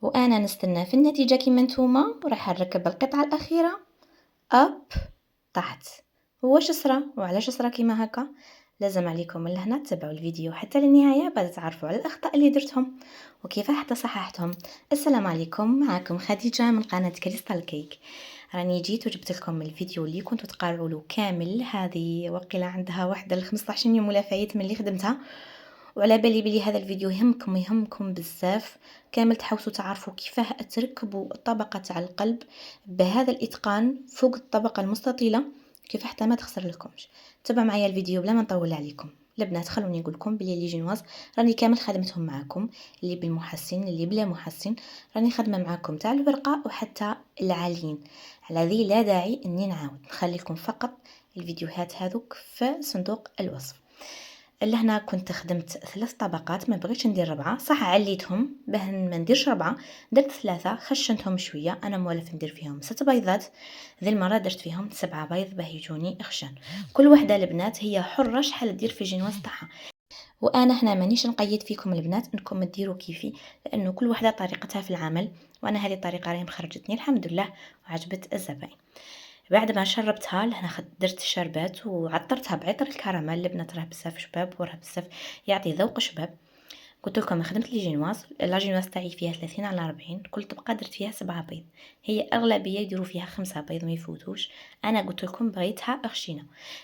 وانا نستنى في النتيجه كيما نتوما، وراح نركب القطعه الاخيره اب تحت. واش صرا وعلاش صرا كيما هكا؟ لازم عليكم من لهنا تتبعوا الفيديو حتى للنهايه باش تعرفوا على الاخطاء اللي درتهم وكيف حتى صححتهم. السلام عليكم، معكم خديجه من قناه كريستال كيك. راني جيت وجبت لكم الفيديو اللي كنتوا تقارعوا له كامل. هذه وقيله عندها واحد 15 يوم ولا فايت من اللي خدمتها، وعلى بالي بلي هذا الفيديو يهمكم بزاف كامل، تحاولوا تعرفوا كيفاه تركبوا الطبقه تاع القلب بهذا الاتقان فوق الطبقه المستطيله، كيف حتى ما تخسر لكمش. تبع معايا الفيديو بلا ما نطول عليكم. البنات خلوني نقول لكم بلي لي جينواز راني كامل خدمتهم معاكم، اللي بالمحسن اللي بلا محسن راني خدمه معاكم تاع الورقه وحتى العالين. على ذي لا داعي اني نعاود، نخلي لكم فقط الفيديوهات هذوك في صندوق الوصف. لهنا كنت خدمت 3 طبقات، ما بغيتش ندير 4، صح عليتهم باه ما نديرش 4، درت 3 خشنتهم شويه. انا موالف ندير فيهم 6 بيضات، ذي المره درت فيهم 7 بيض باه يجوني خشن. كل وحده البنات هي حره شحال دير في جينواز تاعها، وانا هنا مانيش نقيد فيكم البنات انكم ديروا كيفي، لانه كل وحده طريقتها في العمل، وانا هذه الطريقه راهي مخرجتني الحمد لله وعجبت الزبائن. بعد ما شربتها لهنا درت الشربات وعطرتها بعطر الكراميل. البنات راه بزاف شباب وراه بزاف يعطي ذوق شباب. قلت لكم خدمت لي جينواز، لا جينواز تاعي فيها 30 على 40، كل طبقه درت فيها 7 بيض. هي اغلبيه يديروا فيها 5 بيض ما يفوتوش، انا قلت لكم بغيتها خشينه.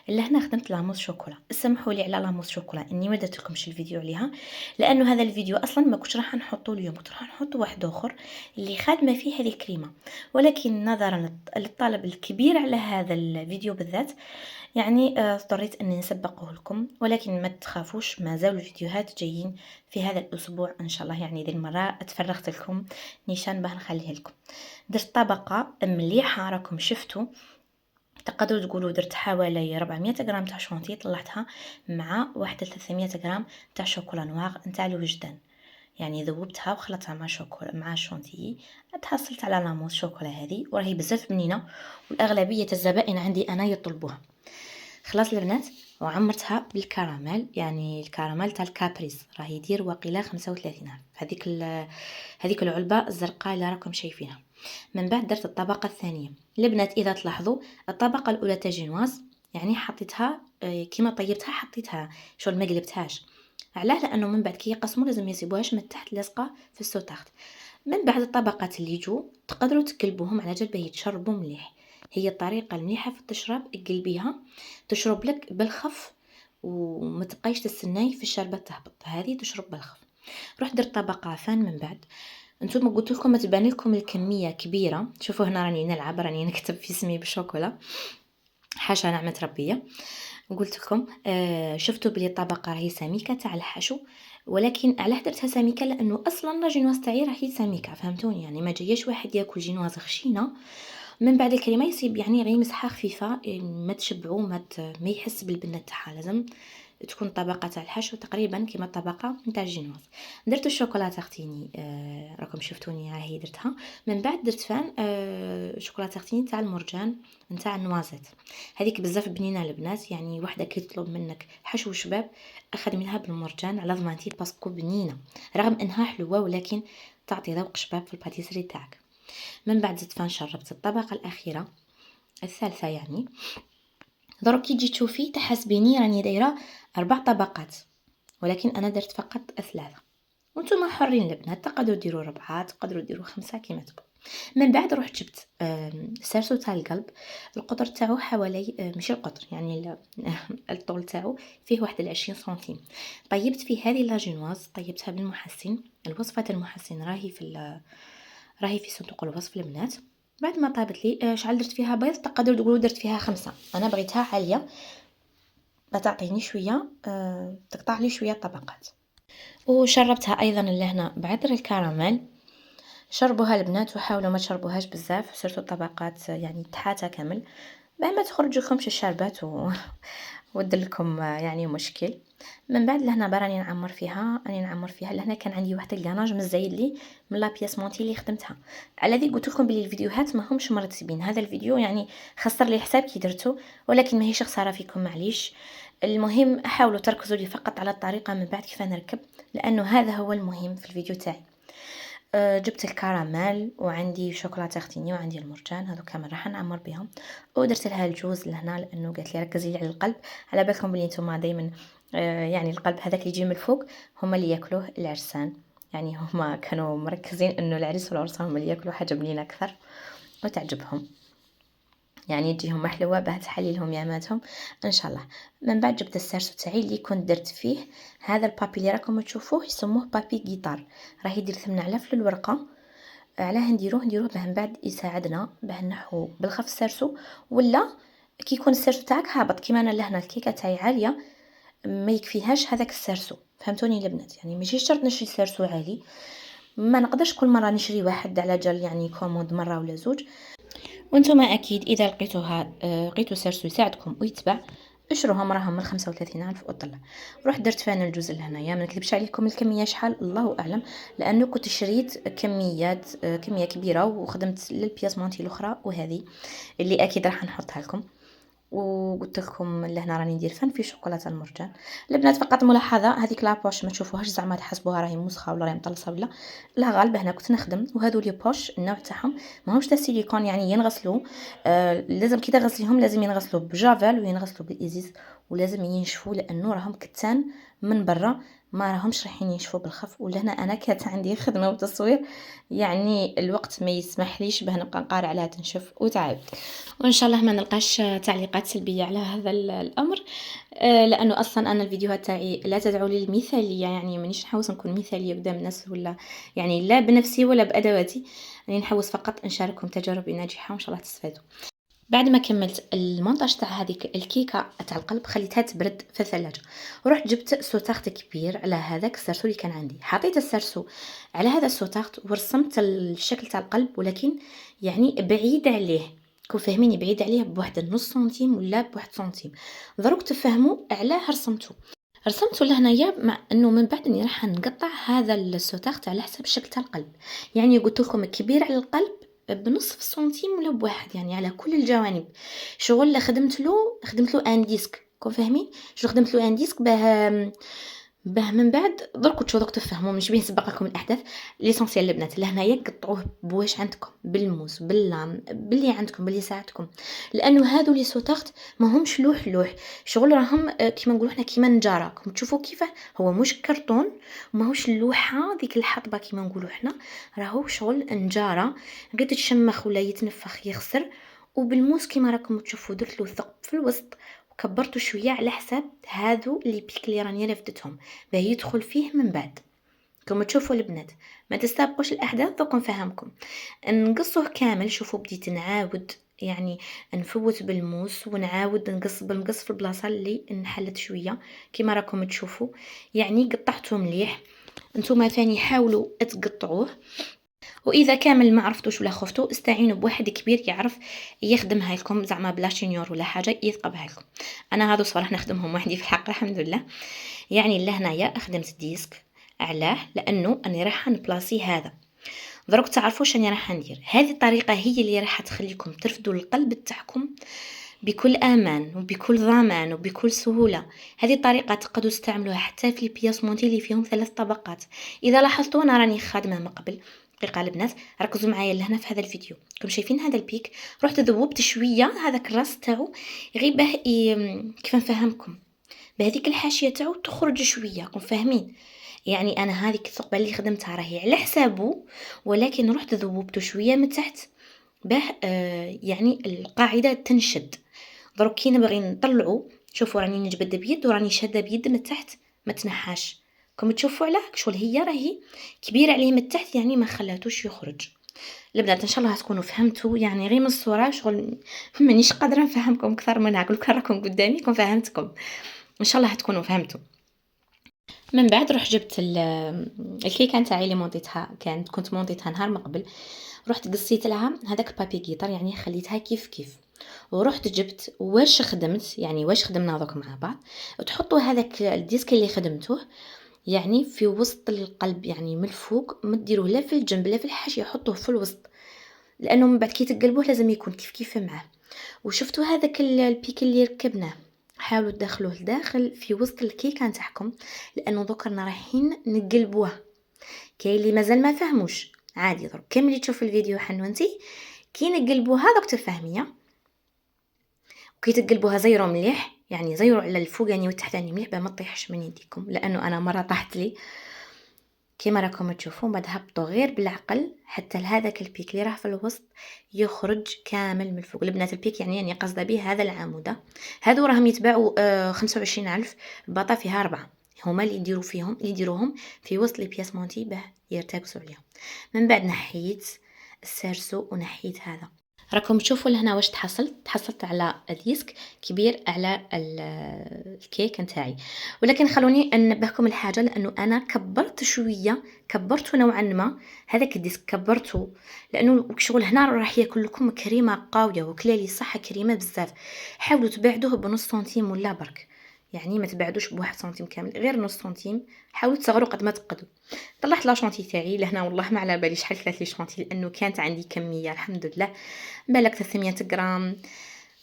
لهنا خدمت لاموس شوكولا. اسمحوا لي على لاموس شوكولا اني ما درت لكمش الفيديو عليها، لانه هذا الفيديو اصلا ما كنتش راح نحطه اليوم، كنت راح نحط واحد اخر اللي خادمه فيه هذه الكريمه، ولكن نظرا للطلب الكبير على هذا الفيديو بالذات يعني اضطريت اني نسبقه لكم. ولكن ما تخافوش، ما زالوا الفيديوهات جايين في هذا الاسبوع ان شاء الله. يعني ذي المره تفرغت لكم نيشان باه نخليها لكم. درت طبقه مليحه راكم شفتوا، تقدروا تقولوا درت حوالي 400 غرام تاع شونتي، طلعتها مع واحد 300 غرام تاع شوكولا نوار نتاع الوجدان. يعني ذوبتها وخلطتها مع شوكولا مع شونتي، تحصلت على لاموس شوكولا هذه وراهي بزاف بنينه، والاغلبيه الزبائن عندي انا يطلبوها. خلاص البنات، وعمرتها بالكراميل، يعني الكراميل تاع الكابريز راه يدير وقيله 35 هذيك العلبه الزرقاء اللي راكم شايفينها. من بعد درت الطبقه الثانيه. البنات اذا تلاحظوا الطبقه الاولى تاع جينواز يعني حطيتها كيما طيبتها حطيتها شغل ما قلبتهاش. علاه؟ لانه من بعد كي يقسموا لازم يسيبوهاش من تحت لاصقه في السوتاخت. من بعد الطبقات اللي يجوا تقدروا تقلبوهم على جال باه يتشربوا مليح. هي الطريقه المليحه في التشرب، قلبيها تشرب لك بالخف وما تبقايش تستناي في الشربة تهبط، هذه تشرب بالخف. روح درت طبقه فان. من بعد انتم قلت لكم ما تبان لكم الكميه كبيره، شوفوا هنا راني نلعب، راني نكتب في اسمي بالشوكولا، حاشا نعمه ربيه. قلت لكم شفتوا بلي الطبقه راهي سميكه تاع الحشو، ولكن علاه درتها سميكه؟ لانه اصلا لا جينواز تاعي راهي سميكه، فهمتوني؟ يعني ما جايش واحد ياكل جينواز خشينه من بعد الكريمه يصيب يعني غير مسحه خفيفه ما تشبعو ما يحس بالبنه تاعها. لازم تكون طبقه تاع الحشو تقريبا كما الطبقه نتاع الجينواز. درت الشوكولاته اختيني راكم شفتوني هاهي درتها. من بعد درت فان شوكولاته اختيني تاع المرجان نتاع النوازيت، هذيك بزاف بنينه البنات. يعني وحده كي تطلب منك حشو شباب اخذ منها بالمرجان على ضمانتي باسكو بنينه، رغم انها حلوه ولكن تعطي ذوق شباب في الباتيسري تاعك. من بعد زدت فان شربت الطبقه الاخيره الثالثه. يعني دروك كي تجي تشوفي تحسبيني راني دايره 4 طبقات، ولكن انا درت فقط 3. وانتم حرين البنات، تقدروا ديروا 4 تقدروا ديروا 5 كيما تبغوا. من بعد روحت جبت سرسو تاع القلب، القطر تاعو حوالي ماشي القطر يعني الطول تاعو فيه 21 سنتيم. طيبت فيه هذه لاجينواز، طيبتها بالمحسن. الوصفه المحسن راهي في صندوق الوصف البنات. بعد ما طابت لي شحال درت فيها بيض؟ تقدروا تقولوا درت فيها 5، انا بغيتها عاليه بتعطيني شويه تقطع لي شويه طبقات. وشربتها ايضا لهنا بعطر الكراميل. شربوها البنات وحاولوا ما تشربوهاش بزاف، سيرتو الطبقات يعني تحاتها كامل ما تخرج لكمش الشربات ودلكم يعني مشكل. من بعد لهنا راني نعمر فيها لهنا كان عندي واحد الكاناج مزايد لي من لا بياس مونتي اللي خدمتها. على ذي قلت لكم بلي الفيديوهات ما همش مرتبين، هذا الفيديو يعني خسر لي الحساب كي درته، ولكن ماهيش خساره فيكم معليش. المهم حاولوا تركزوا لي فقط على الطريقه من بعد كيف نركب، لانه هذا هو المهم في الفيديو تاعي. جبت الكراميل وعندي شوكولاته اختيني وعندي المرجان، هذو كامل راح نعمر بهم. ودرت لها الجوز لهنا لانه قالت لي ركزي لي على القلب، على بالكم بلي نتوما دائما يعني القلب هذاك اللي يجي من الفوق هما اللي ياكلوه العرسان، يعني هما كانوا مركزين انه العريس والعروسه هما اللي ياكلوا حاجه بنينه اكثر وتعجبهم، يعني تجيهم محلوه باه تحلي لهم ياماتهم ان شاء الله. من بعد جبت السرسو تاعي اللي كنت درت فيه هذا البابي اللي راكم تشوفوه، يسموه بابي جيتار، راهي يدير ثمن علف للورقه. علاه نديروه باه من بعد يساعدنا باه نحو بالخف السرسو، ولا كي يكون السرسو تاعك هابط كيما انا لهنا الكيكه تاعي عاليه ما يكفيهاش هذاك السرسو، فهمتوني البنات؟ يعني ماشي شرط نشري سرسو عالي، ما نقدرش كل مره نشري واحد على جال يعني كوموند مره ولا زوج. وانتم اكيد اذا لقيتو سرسو يساعدكم ويتبع اشروهم، راهم من 35,000 وطلع. رحت درت فانا الجزء لهنايا، ما نكذبش عليكم الكميه شحال الله اعلم، لانه كنت شريت كميه كبيره وخدمت للبياسمونتي الاخرى وهذه اللي اكيد راح نحطها لكم. وقلت لكم لهنا راني ندير فن في شوكولاته المرجان. البنات فقط ملاحظه، هذيك لابوش ما تشوفوهاش زعما تحسبوها راهي مسخه ولا راهي مطلصه ولا لا، غالبا هنا كنت نخدم. وهذو لي بوش النوع تاعهم ماهوش تاع سيليكون، يعني ينغسلوا لازم كي تغسليهم لازم ينغسلوا بجافل وينغسلوا بالازيز ولازم ينشفوا، لانه راهم كتان من برا ما راهمش رايحين ينشفوا بالخف. ولهنا انا كانت عندي خدمه وتصوير، يعني الوقت ما يسمحليش باه نبقى نقارع عليها تنشف وتعبت. وان شاء الله ما نلقاش تعليقات سلبيه على هذا الامر، لانه اصلا انا الفيديوهات تاعي لا تدعو للمثاليه، يعني مانيش نحوس نكون مثاليه قدام الناس، ولا يعني لا بنفسي ولا بادواتي، يعني نحوس فقط نشارككم تجاربي ناجحه وان شاء الله تستفادوا. بعد ما كملت المونتاج تاع هذيك الكيكه تاع القلب خليتها تبرد في الثلاجه، ورحت جبت سوتاخت كبير على هذاك السرسو اللي كان عندي، حطيت السرسو على هذا السوتاخت ورسمت الشكل تاع القلب، ولكن يعني بعيد عليه، كون فاهميني بعيد عليه بواحد نص سنتيم ولا بواحد سنتيم. دروك تفهموا علاه رسمته لهنايا، مع انه من بعد اني راح نقطع هذا السوتاخت على حسب الشكل تاع القلب، يعني قلت لكم كبير على القلب بنصف سنتيم ولا بواحد، يعني على كل الجوانب. شغل خدمت له ان ديسك، كون فاهمين شو خدمت له ان ديسك باه من بعد درك تفهموا مش بيه نسبق لكم الاحداث. ليسونسيال البنات لهنايا قطعوه بواش عندكم، بالموس باللام باللي عندكم باللي ساعدكم، لانه هادو لي سوتاخت ما همش لوح شغل راهم كيما نقولوا حنا كيما نجاره، راكم تشوفوا كيفاه هو مش كرتون وماهوش اللوحه ديك الحطبه كيما نقولوا حنا، راهو شغل نجاره غير تشمخ ولا يتنفخ يخسر. وبالموس كيما راكم تشوفوا درت له ثقب في الوسط وكبرته شويه على حساب هذو اللي بيك اللي راني رفدتهم باه يدخل فيه من بعد. كما تشوفوا البنات ما تستابقوش الاحداث، دوك نفهمكم. نقصه كامل، شوفوا بديت نعاود يعني نفوت بالموس ونعاود نقص بالمقص في البلاصه اللي انحلت شويه كما راكم تشوفوا، يعني قطعته مليح. نتوما ثاني حاولوا تقطعوه، واذا كامل ما عرفتوش ولا خفتوا استعينوا بواحد كبير يعرف يخدمها لكم، زعما بلا شينيور ولا حاجه يثقبها لكم. انا هادو صراحه نخدمهم وحدي في الحق الحمد لله. يعني لهنايا خدمت ديسك علاه لانه اني راح نبلاصي هذا. دروك تعرفوا شنو راح ندير، هذه الطريقه هي اللي راح تخليكم ترفدوا القلب تاعكم بكل امان وبكل ضمان وبكل سهوله. هذه الطريقه تقدروا تستعملوها حتى في البياسمونتي اللي فيهم 3 طبقات. اذا لاحظتوا انا راني خادمه من قبل دقيقه البنات، ركزوا معايا لهنا في هذا الفيديو. كم شايفين هذا البيك رحت ذوبت شويه هذاك الراس تاعو غير باه كيف نفهمكم بهذيك الحاشيه تاعو تخرج شويه، كون فاهمين؟ يعني انا هذيك الثقبه اللي خدمتها راهي على حسابه، ولكن رحت ذوبته شويه من تحت باه يعني القاعده تنشد. دروك كي نبغي نطلعو شوفوا راني نجبد بيد وراني شاده بيد من تحت ما تنحاش. كم تشوفوا علاه شغل هي راهي كبيره عليه من تحت، يعني ما خلاتوش يخرج. البنات ان شاء الله تكونوا فهمتوا، يعني غير من الصوره شغل مانيش قادره نفهمكم اكثر من هكا، كون راكم قدامي كون فهمتكم ان شاء الله تكونوا فهمتوا. من بعد رحت جبت الكيكه نتاعي اللي مونطيتها، كنت مونطيتها نهار من قبل، رحت قصيت لها هذاك بابي جيتار يعني خليتها كيف ورحت جبت واش خدمت، يعني واش خدمنا دوك مع بعض. تحطوا هذاك الديسك اللي خدمته يعني في وسط القلب، يعني من الفوق ما ديروه لا في الجنب لا في الحاشيه، حطوه في الوسط، لانه من بعد كي تقلبوه لازم يكون كيف معاه. وشفتوا هذاك البيك اللي ركبناه، حاولوا تدخلوه لداخل في وسط الكيكه نتاعكم، لانه دوك رانا رايحين نقلبوه. كاين اللي مازال ما فهموش عادي درك كملي تشوف الفيديو حنونتي كي نقلبوها دوك تفهميه. وكي تقلبوها زيرو مليح، يعني زيرو على الفوقاني والتحتاني مليح باه ما تطيحش من يديكم، لانه انا مره طاحت لي كيما راكم تشوفوا. بعد هبطوا غير بالعقل حتى لهذاك البيك اللي راه في الوسط يخرج كامل من الفوق. البنات البيك يعني قصده به هذا العمود، هادو راهم يتباعوا 25,000 الباطا فيها 4 هما اللي يديروهم في وسط لي بياس مونتي باه يرتكزوا عليهم. من بعد نحيت السيرسو ونحيت هذا. راكم تشوفوا لهنا واش تحصلت على ديسك كبير على الكيك نتاعي. ولكن خلوني انبهكم الحاجه، لانه انا كبرت شويه، كبرته نوعا ما هذاك الديسك كبرته، لانه شغل هنا راح ياكل لكم كريمه قاويه وكلالي صح كريمه بزاف. حاولوا تبعدوه بنص سنتيم ولا برك، يعني ما تبعدوش بواحد سنتيم كامل، غير نص سنتيم. حاولوا تصغروا قد ما تقدروا. طلعت لا شونتي تاعي لهنا والله ما على بالي شحال كلات لي شونتي، لانه كانت عندي كميه الحمد لله بالك 300 غرام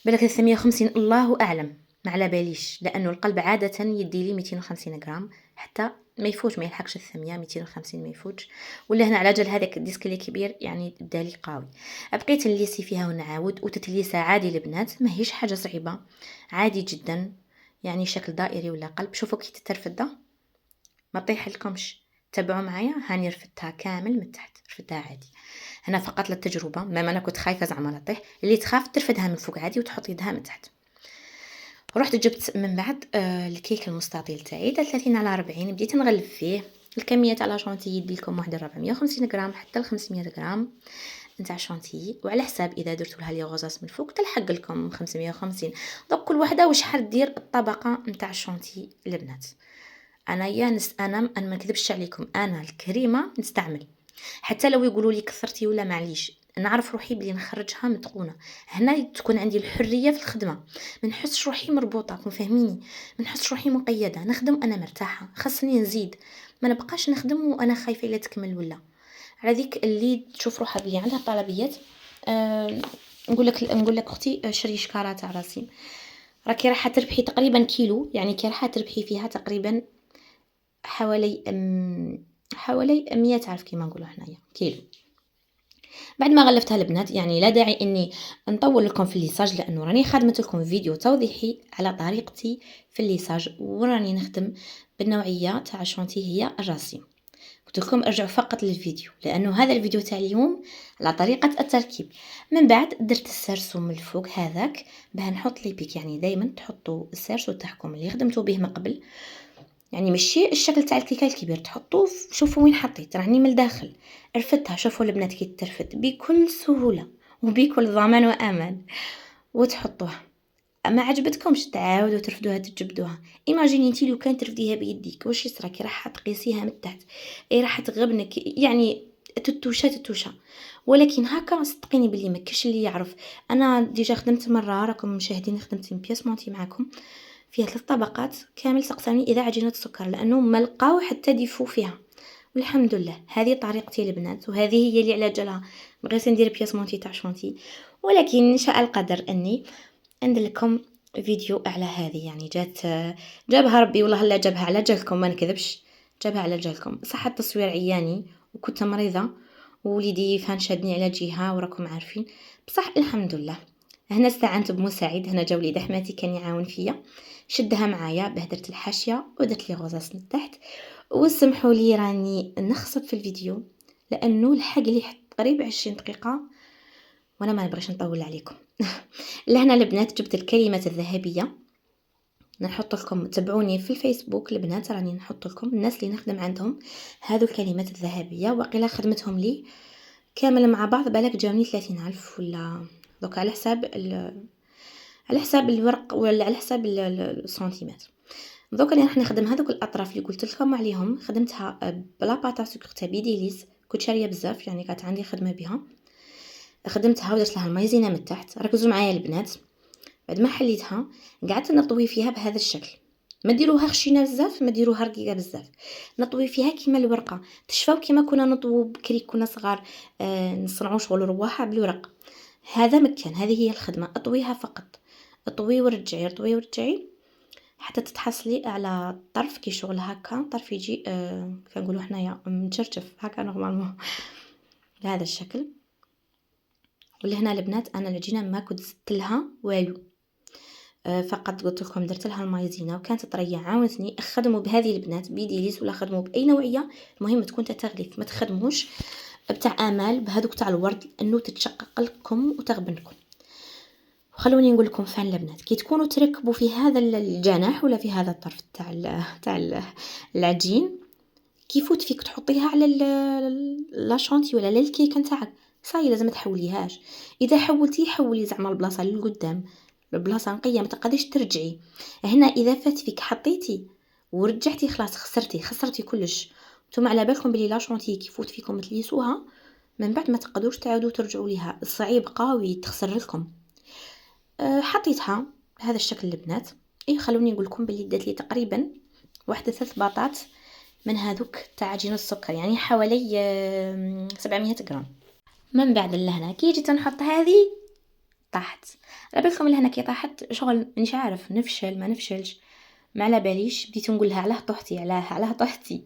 بالك 350 الله اعلم، ما على باليش، لانه القلب عاده يدي لي 250 غرام حتى ما يفوتش، ما يلحقش 300 250 ما يفوتش. ولا هنا على جال هذاك الديسك اللي كبير يعني دالي قوي. بقيت نليسي فيها ونعاود وتتليسه عادي البنات، ما هيش حاجه صعيبه، عادي جدا، يعني شكل دائري ولا قلب. شوفوا كي تترفد ما طيح لكمش، تابعوا معايا. هاني رفدتها كامل من تحت، رفدتها عادي. هنا فقط للتجربه، ما انا كنت خايفه زعما لا تطيح، اللي تخاف ترفدها من فوق عادي وتحط يدها من تحت. رحت جبت من بعد الكيك المستطيل تاعي 30 على 40، بديت نغلف فيه. الكميه تاع لا شونتي يدي لكم واحد 450 غرام حتى ل 500 غرام نتاع شونتي، وعلى حساب اذا درتوا لها لي غوزاس من فوق تلحق لكم 550. دونك كل وحده وشحال دير الطبقه نتاع الشونتي البنات. انا انا ما نكذبش عليكم، انا الكريمه نستعمل حتى لو يقولوا لي كثرتي ولا معليش، نعرف روحي بلي نخرجها متقونه. هنا تكون عندي الحريه في الخدمه، ما نحسش روحي مربوطه، راكم فاهميني، ما نحسش روحي مقيده، نخدم انا مرتاحه. خاصني نزيد، ما نبقاش نخدم وانا خايفه الا تكمل ولا. على ذيك اللي تشوف روحها بلي عندها طلبيات نقول لك اختي شري شكاره تاع راسي، راكي راح تربحي تقريبا كيلو، يعني كي راح تربحي فيها تقريبا حوالي 100 عارف كيما نقولوا حنايا كيلو. بعد ما غلفتها البنات، يعني لا داعي اني نطول لكم في الليساج، لانه راني خادمت لكم فيديو توضيحي على طريقتي في الليساج، وراني نخدم بالنوعيه تاع شونتي هي الراسي. قلت لكم ارجعوا فقط للفيديو، لانه هذا الفيديو تاع اليوم على طريقه التركيب. من بعد درت السرسو من الفوق هذاك باه نحط لي بيك، يعني دائما تحطوا السرسو تاعكم اللي خدمتوا به من قبل، يعني ماشي الشكل تاع الكيكه الكبير تحطوه. شوفوا وين حطيت، راني من الداخل رفدتها. شوفوا البنات كي ترفد بكل سهوله وبكل ضمان وامان، وتحطوها. ما عجبتكمش تعاودوا ترفدوها تجبدوها. ايماجيني انتي لو كان ترفديها بيديك واش يصرا كي راح تقيسيها من تحت، اي راح تغبنك، يعني تتوشا. ولكن هكا صدقيني باللي ما كاش اللي يعرف. انا ديجا خدمت مره، راكم مشاهدين، خدمت بياس مونتي معكم فيها 3 طبقات كامل. سقساني اذا عجينه السكر، لانه ما لقاو حتى ديفو فيها. والحمد لله هذه طريقتي البنات، وهذه هي اللي على جالها بغيت ندير بياس مونتي تاع شونتي. ولكن شاء القدر اني ندير لكم فيديو على هذه، يعني جابها ربي والله لا جابها على جالكم، ما نكذبش، جابها على جالكم. صح التصوير عياني وكنت مريضه ووليدي فان شادني على جهه وراكم عارفين، بصح الحمد لله. هنا استعنت بمساعد، هنا جا وليد حماتي كان يعاون فيا، شدها معايا بهدرت الحاشيه ودرت لي غوزاس من تحت. وسمحوا لي راني نخصب في الفيديو، لانه الحق لي قريب 20 دقيقه وانا ما نبغيش نطول عليكم. لهنا البنات جبت الكلمات الذهبيه، نحط لكم، تابعوني في الفيسبوك البنات، راني نحط لكم الناس اللي نخدم عندهم هذو الكلمات الذهبيه، وقيلا خدمتهم لي كامل مع بعض بالك جاوني 30,000 ولا دوك، على حساب الورق ولا على حساب السنتيمتر. دوك اللي راح نخدم هذوك الاطراف اللي قلت لكم عليهم، خدمتها بلا باتا سكر تاع بيديليس، كنت شاريه بزاف، يعني كانت عندي خدمه بها، خدمتها ودرت لها المايزينه من تحت. ركزوا معايا البنات، بعد ما حليتها قعدت نطوي فيها بهذا الشكل، ما ديروها خشينه بزاف، ما ديروها رقيقه بزاف، نطوي فيها كيما الورقه. تشفاو كيما كنا نطوو بكري كنا صغار، نصنعوا شغل رواحه بالورق. هذا مكان، هذه هي الخدمه، اطويها فقط، اطوي ورجعي، اطوي ورجعي حتى تتحصلي على الطرف كي شغل هكا، طرف يجي كنقولوا حنايا مجرجف هكا نورمالمون. بهذا الشكل. ولهنا البنات انا العجينه ما كنت زدت لها والو، فقط قلت لكم درت لها المايزينا وكانت طريه. عاونتني خدموا بهذه البنات بيديليس ولا خدموا باي نوعيه، المهم تكون تغليف، ما تخدموش بتاع امال بهذوك تاع الورد انه تتشقق لكم وتغبنكم. وخلوني نقول لكم فعلا البنات كي تكونوا تركبوا في هذا الجناح ولا في هذا الطرف تاع العجين، كيفوت فيك تحطيها على لا شونتي ولا الكيكه نتاعك، صاي لازم تحوليهاش. اذا حولي زعما البلاصه للقدام، البلاصه نقيه ما تقدريش ترجعي. هنا اذا فات فيك حطيتي ورجعتي خلاص خسرتي كلش. نتوما على بالكم بلي لا شونتي كيفوت فيكم تليسوها من بعد ما تقدروش تعاودوا ترجعوا ليها، صعيب قوي تخسر لكم. حطيتها بهذا الشكل البنات. خلوني نقول لكم بلي دات لي تقريبا واحده 3 باطات من هذوك تاع عجين السكر، يعني حوالي 700 غرام. من بعد لهنا كي جيت نحط هذه طاحت. على بالكم لهنا كي طاحت شغل مش عارف نفشل ما نفشلش، ما على باليش. بديت نقول لها علاه طحتي علاه طحتي.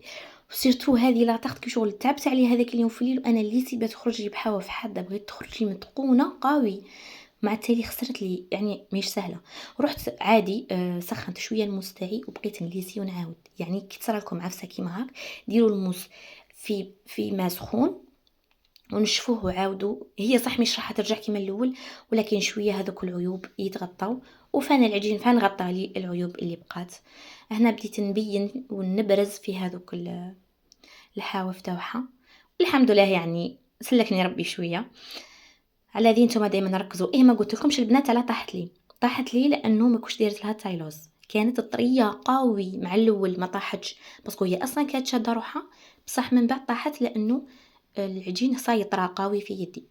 وسيرتو هذه لا طاحت كي شغل تعبت عليها هذاك اليوم في الليل، وانا اللي تبات تخرج بحاوه في حده، بغيت تخرج لي متقونه قوي. مع التالي خسرت لي يعني مش سهله. رحت عادي سخنت شويه الموس تاعي وبقيت نليسي ونعاود. يعني كي تصرى لكم عفسه كيما هاك ديروا الموس في ماء سخون ونشفوه وعاودوا. هي صح مش راح ترجع كيما الاول، ولكن شويه هذوك العيوب يتغطوا. وفان العجين فان غطى لي العيوب اللي بقات. هنا بديت نبين ونبرز في هذوك الحواف تاعها. الحمد لله يعني سلكني ربي شويه. على هذه نتوما دائما ركزوا. ما قلت لكمش البنات على طاحت لي لانه ما كنتش دايرت لها تايلوز، كانت طريه قوي مع الاول ما طاحتش باسكو هي اصلا كانت شاده روحها، بصح من بعد طاحت لانه العجين سايطرا قوي في يدي.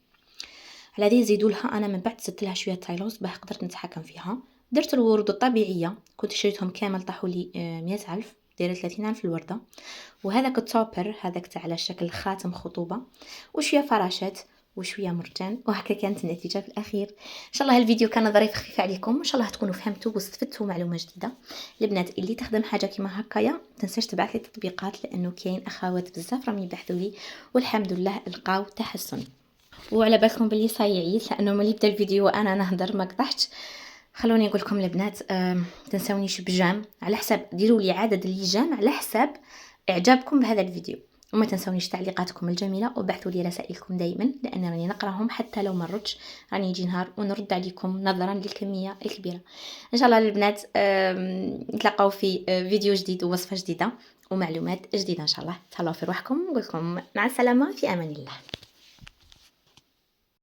على هذه نزيدوا لها انا من بعد زدت لها شويه تايلوز باه قدرت نتحكم فيها. درت الورود الطبيعيه كنت شريتهم كامل طاحوا لي 100,000، دايره 30,000 الورده. وهذاك التوبر هذاك تاع على شكل خاتم خطوبه وشويه فراشات وشويه مرجان. وهكا كانت النتيجه في الاخير. ان شاء الله الفيديو كان ظريف خفيف عليكم، ان شاء الله تكونوا فهمتوا واستفدتوا معلومه جديده. البنات اللي تخدم حاجه كيما هكايا تنساش تبعث لي تطبيقات، لانه كاين اخوات بزاف راهم يبحثوا لي والحمد لله لقاو تحسن. وعلى بالكم بلي صايعيت لانه ملي بدا الفيديو وانا نهضر ما قطعتش. خلوني نقول لكم البنات تنسونيش بجام على حساب، ديروا لي عدد اللجام على حساب اعجابكم بهذا الفيديو. وما تنسونيش تعليقاتكم الجميله وبعثوا لي رسائلكم دائما، لان راني نقراهم حتى لو ما ردتش راني يجي نهار ونرد عليكم نظرا للكميه الكبيره. ان شاء الله البنات نتلاقاو في فيديو جديد ووصفه جديده ومعلومات جديده ان شاء الله. تهلاو في روحكم، نقول لكم مع السلامه في امان الله.